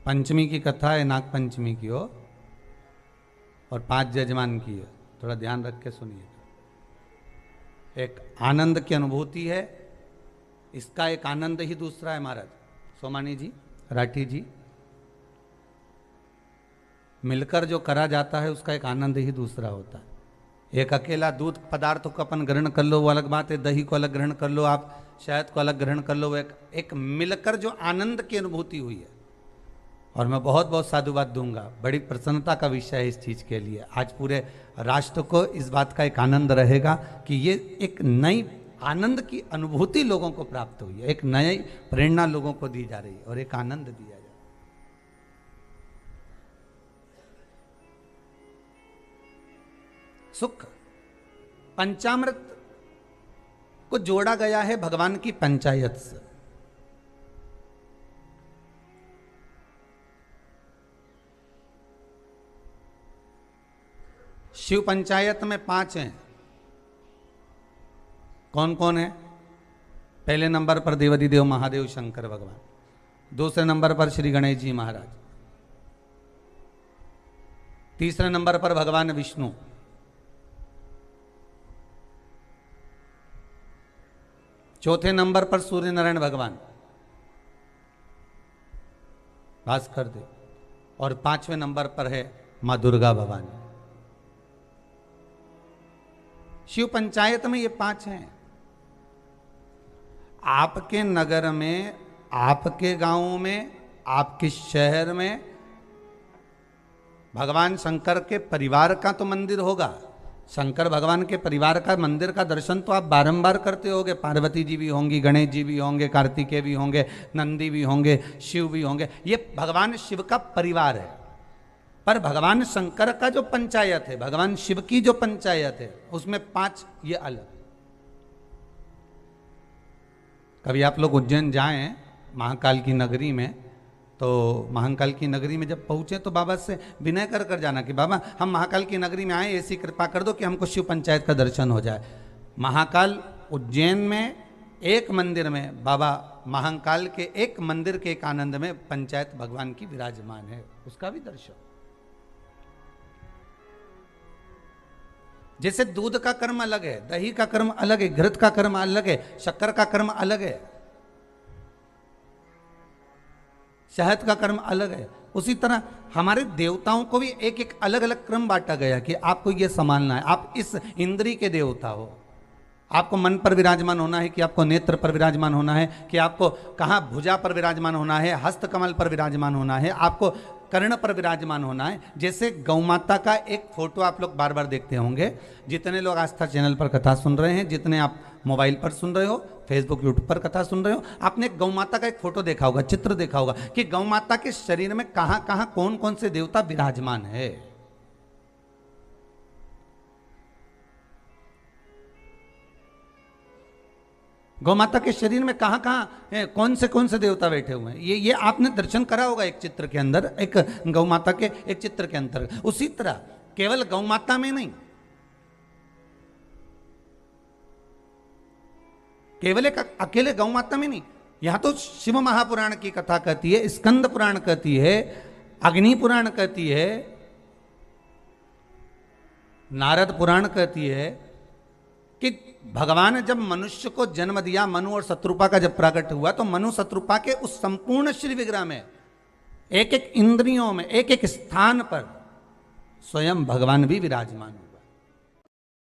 पंचमी की कथा है, नाग पंचमी की हो और 5 जजमान की है, थोड़ा ध्यान रख के सुनिए। एक आनंद की अनुभूति है, इसका एक आनंद ही दूसरा है महाराज। सोमानी जी, राठी जी, मिलकर जो करा जाता है उसका एक आनंद ही दूसरा होता है। एक अकेला दूध पदार्थ को अपन ग्रहण कर लो वो अलग बात है, दही को अलग ग्रहण कर लो, आप शहद को अलग ग्रहण कर लो, वो एक मिलकर जो आनंद की अनुभूति हुई है। और मैं बहुत बहुत साधुवाद दूंगा, बड़ी प्रसन्नता का विषय है इस चीज के लिए। आज पूरे राष्ट्र को इस बात का एक आनंद रहेगा कि ये एक नई आनंद की अनुभूति लोगों को प्राप्त हुई है, एक नई प्रेरणा लोगों को दी जा रही है और एक आनंद दिया जा रहा है। सुख, पंचामृत को जोड़ा गया है भगवान की पंचायत से। शिव पंचायत में 5 हैं। कौन कौन है? पहले नंबर पर देवाधिदेव महादेव शंकर भगवान, दूसरे नंबर पर श्री गणेश जी महाराज, तीसरे नंबर पर भगवान विष्णु, चौथे नंबर पर सूर्य नारायण भगवान भास्कर देव, और 5वें नंबर पर है मां दुर्गा भवानी। शिव पंचायत में ये 5 हैं। आपके नगर में, आपके गांव में, आपके शहर में भगवान शंकर के परिवार का तो मंदिर होगा। शंकर भगवान के परिवार का मंदिर का दर्शन तो आप बारंबार करते होंगे। पार्वती जी भी होंगी, गणेश जी भी होंगे, कार्तिकेय भी होंगे, नंदी भी होंगे, शिव भी होंगे। ये भगवान शिव का परिवार है। पर भगवान शंकर का जो पंचायत है, भगवान शिव की जो पंचायत है, उसमें 5 ये अलग। कभी आप लोग उज्जैन जाएं महाकाल की नगरी में, तो महाकाल की नगरी में जब पहुंचे तो बाबा से विनय कर कर जाना कि बाबा हम महाकाल की नगरी में आए, ऐसी कृपा कर दो कि हमको शिव पंचायत का दर्शन हो जाए। महाकाल उज्जैन में एक मंदिर में, बाबा महाकाल के एक मंदिर के एक आनंद में पंचायत भगवान की विराजमान है, उसका भी दर्शन। जैसे दूध का कर्म अलग है, दही का कर्म अलग है, घृत का कर्म अलग है, शक्कर का कर्म अलग है, शहद का कर्म अलग है, उसी तरह हमारे देवताओं को भी एक एक अलग अलग क्रम बांटा गया कि आपको ये संभालना है। आप इस इंद्री के देवता हो, आपको मन पर विराजमान होना है, कि आपको नेत्र पर विराजमान होना है, कि आपको कहाँ भुजा पर विराजमान होना है, हस्त कमल पर विराजमान होना है, आपको कर्ण पर विराजमान होना है। जैसे गौ माता का एक फोटो आप लोग बार बार देखते होंगे, जितने लोग आस्था चैनल पर कथा सुन रहे हैं, जितने आप मोबाइल पर सुन रहे हो, फेसबुक यूट्यूब पर कथा सुन रहे हो, आपने गौ माता का एक फोटो देखा होगा, चित्र देखा होगा कि गौ माता के शरीर में कहाँ कहाँ कौन कौन से देवता विराजमान है। गौ माता के शरीर में कहाँ कहाँ कौन से देवता बैठे हुए हैं, ये आपने दर्शन करा होगा एक चित्र के अंदर, एक गौ माता के एक चित्र के अंदर। उसी तरह केवल गौ माता में नहीं, केवल एक अकेले गौ माता में नहीं, यहां तो शिव महापुराण की कथा कहती है, स्कंद पुराण कहती है, अग्नि पुराण कहती है, नारद पुराण कहती है कि भगवान जब मनुष्य को जन्म दिया, मनु और शत्रुपा का जब प्रकट हुआ, तो मनु शत्रुपा के उस संपूर्ण श्री विग्रह में एक एक इंद्रियों में एक एक स्थान पर स्वयं भगवान भी विराजमान हुए।